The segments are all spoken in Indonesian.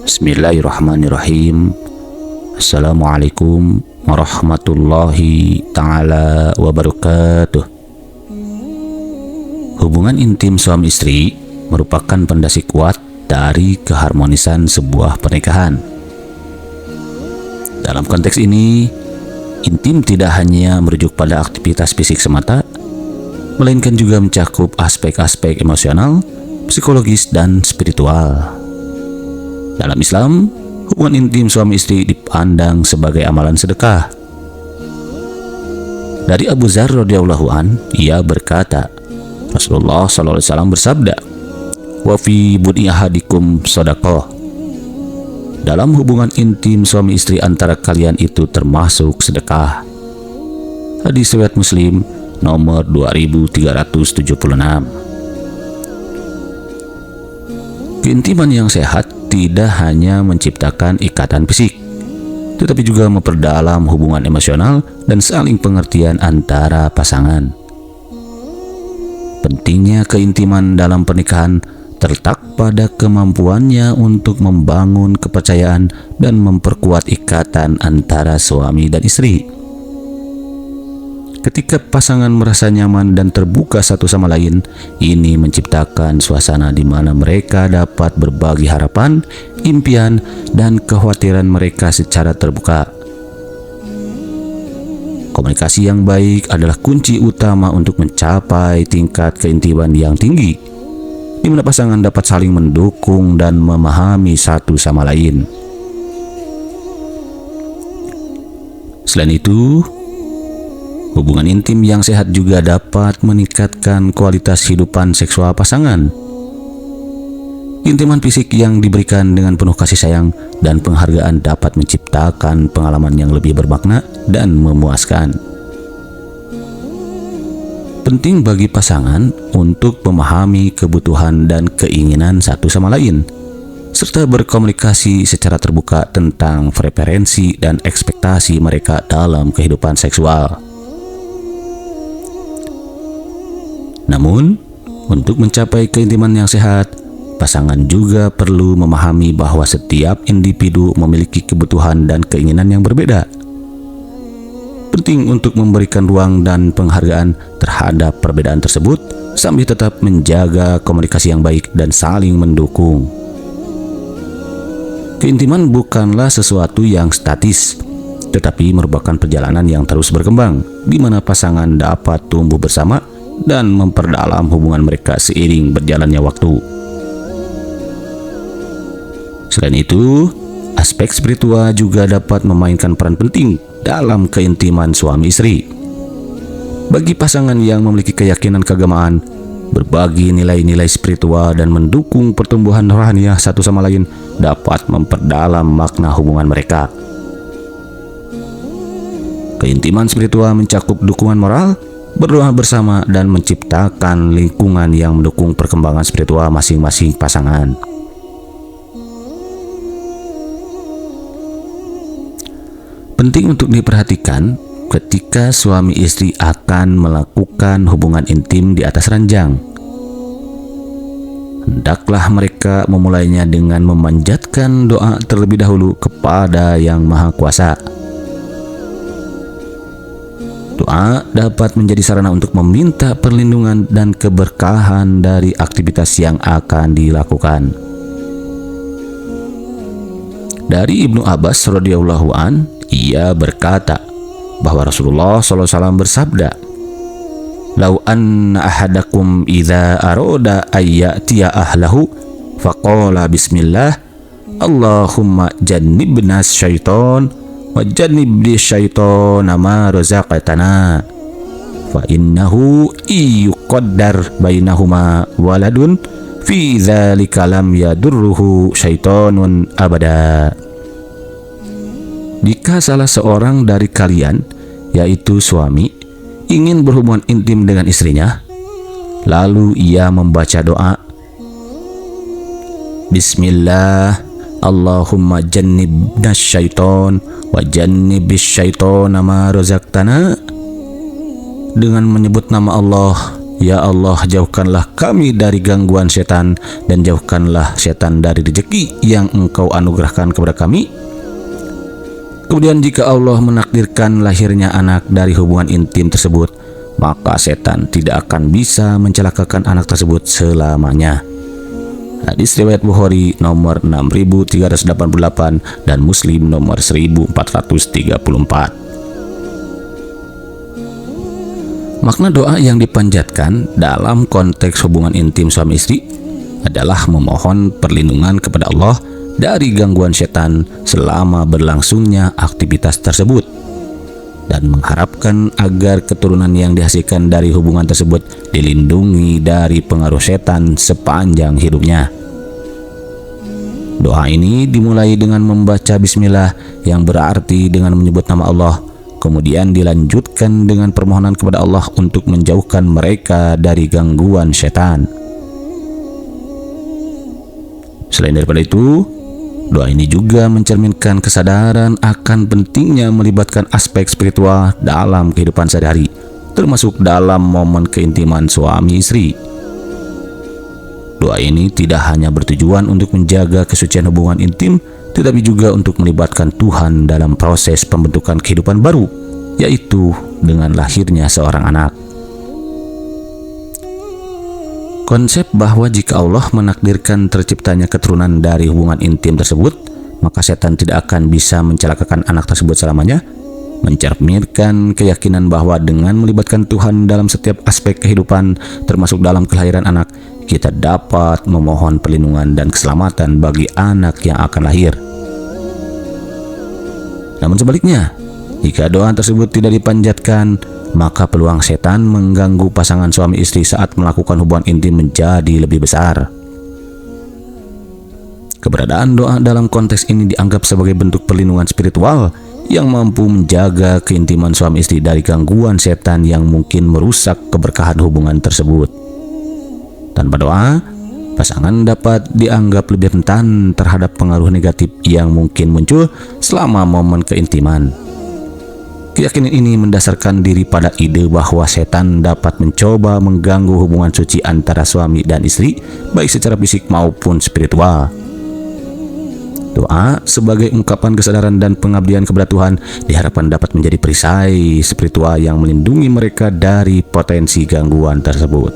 Bismillahirrahmanirrahim. Assalamualaikum warahmatullahi ta'ala wabarakatuh. Hubungan intim suami istri merupakan pondasi kuat dari keharmonisan sebuah pernikahan. Dalam konteks ini, intim tidak hanya merujuk pada aktivitas fisik semata, melainkan juga mencakup aspek-aspek emosional, psikologis, dan spiritual. Dalam Islam, hubungan intim suami istri dipandang sebagai amalan sedekah. Dari Abu Dzar radhiyallahu an, ia berkata, Rasulullah SAW bersabda, "Wa fi bud'i ahadikum shadaqah." Dalam hubungan intim suami istri antara kalian itu termasuk sedekah. Hadis riwayat Muslim nomor 2376. Keintiman yang sehat tidak hanya menciptakan ikatan fisik, tetapi juga memperdalam hubungan emosional dan saling pengertian antara pasangan. Pentingnya keintiman dalam pernikahan terletak pada kemampuannya untuk membangun kepercayaan dan memperkuat ikatan antara suami dan istri. Ketika pasangan merasa nyaman dan terbuka satu sama lain, ini menciptakan suasana di mana mereka dapat berbagi harapan, impian, dan kekhawatiran mereka secara terbuka. Komunikasi yang baik adalah kunci utama untuk mencapai tingkat keintiman yang tinggi, di mana pasangan dapat saling mendukung dan memahami satu sama lain. Selain itu, hubungan intim yang sehat juga dapat meningkatkan kualitas hidupan seksual pasangan. Intiman fisik yang diberikan dengan penuh kasih sayang dan penghargaan dapat menciptakan pengalaman yang lebih bermakna dan memuaskan. Penting bagi pasangan untuk memahami kebutuhan dan keinginan satu sama lain, serta berkomunikasi secara terbuka tentang preferensi dan ekspektasi mereka dalam kehidupan seksual. Namun, untuk mencapai keintiman yang sehat, pasangan juga perlu memahami bahwa setiap individu memiliki kebutuhan dan keinginan yang berbeda. Penting untuk memberikan ruang dan penghargaan terhadap perbedaan tersebut sambil tetap menjaga komunikasi yang baik dan saling mendukung. Keintiman bukanlah sesuatu yang statis, tetapi merupakan perjalanan yang terus berkembang, di mana pasangan dapat tumbuh bersama dan memperdalam hubungan mereka seiring berjalannya waktu. Selain itu, aspek spiritual juga dapat memainkan peran penting dalam keintiman suami istri. Bagi pasangan yang memiliki keyakinan keagamaan, berbagi nilai-nilai spiritual dan mendukung pertumbuhan rohaniah satu sama lain dapat memperdalam makna hubungan mereka. Keintiman spiritual mencakup dukungan moral, berdoa bersama, dan menciptakan lingkungan yang mendukung perkembangan spiritual masing-masing pasangan. Penting untuk diperhatikan ketika suami istri akan melakukan hubungan intim di atas ranjang. Hendaklah mereka memulainya dengan memanjatkan doa terlebih dahulu kepada Yang Maha Kuasa. Doa dapat menjadi sarana untuk meminta perlindungan dan keberkahan dari aktivitas yang akan dilakukan. Dari Ibnu Abbas radhiyallahu an, ia berkata bahwa Rasulullah SAW bersabda, "Lau anna ahadakum idza aroda ayyatiya ahlahu faqala bismillah Allahumma jannibna syaiton wa jannibni syaitona ma razaqtana fa innahu yuqaddar bainahuma waladun fi dzalika lam yadurruhu syaitonun abada." Jika salah seorang dari kalian, yaitu suami, ingin berhubungan intim dengan istrinya, lalu ia membaca doa, Bismillah, Allahumma jannibna syaiton wa jannibis syaitona ma razaqtana, dengan menyebut nama Allah Ya Allah, jauhkanlah kami dari gangguan setan dan jauhkanlah setan dari rezeki yang Engkau anugerahkan kepada kami. Kemudian jika Allah menakdirkan lahirnya anak dari hubungan intim tersebut, maka setan tidak akan bisa mencelakakan anak tersebut selamanya. Hadis riwayat Bukhari nomor 6388 dan Muslim nomor 1434. Makna doa yang dipanjatkan dalam konteks hubungan intim suami istri adalah memohon perlindungan kepada Allah dari gangguan setan selama berlangsungnya aktivitas tersebut dan mengharapkan agar keturunan yang dihasilkan dari hubungan tersebut dilindungi dari pengaruh setan sepanjang hidupnya. Doa ini dimulai dengan membaca bismillah yang berarti dengan menyebut nama Allah. Kemudian dilanjutkan dengan permohonan kepada Allah untuk menjauhkan mereka dari gangguan setan. Selain daripada itu, doa ini juga mencerminkan kesadaran akan pentingnya melibatkan aspek spiritual dalam kehidupan sehari-hari, termasuk dalam momen keintiman suami istri. Doa ini tidak hanya bertujuan untuk menjaga kesucian hubungan intim, tetapi juga untuk melibatkan Tuhan dalam proses pembentukan kehidupan baru, yaitu dengan lahirnya seorang anak. Konsep bahwa jika Allah menakdirkan terciptanya keturunan dari hubungan intim tersebut, maka setan tidak akan bisa mencelakakan anak tersebut selamanya, mencerminkan keyakinan bahwa dengan melibatkan Tuhan dalam setiap aspek kehidupan, termasuk dalam kelahiran anak, kita dapat memohon perlindungan dan keselamatan bagi anak yang akan lahir. Namun sebaliknya, jika doa tersebut tidak dipanjatkan, maka peluang setan mengganggu pasangan suami istri saat melakukan hubungan intim menjadi lebih besar. Keberadaan doa dalam konteks ini dianggap sebagai bentuk perlindungan spiritual yang mampu menjaga keintiman suami istri dari gangguan setan yang mungkin merusak keberkahan hubungan tersebut. Tanpa doa, pasangan dapat dianggap lebih rentan terhadap pengaruh negatif yang mungkin muncul selama momen keintiman. Keyakinan ini mendasarkan diri pada ide bahwa setan dapat mencoba mengganggu hubungan suci antara suami dan istri, baik secara fisik maupun spiritual. Doa sebagai ungkapan kesadaran dan pengabdian kepada Tuhan diharapkan dapat menjadi perisai spiritual yang melindungi mereka dari potensi gangguan tersebut.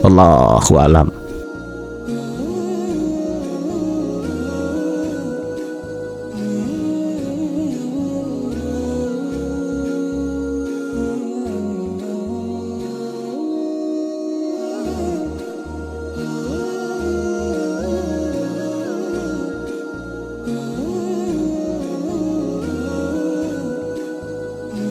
Allahu a'lam.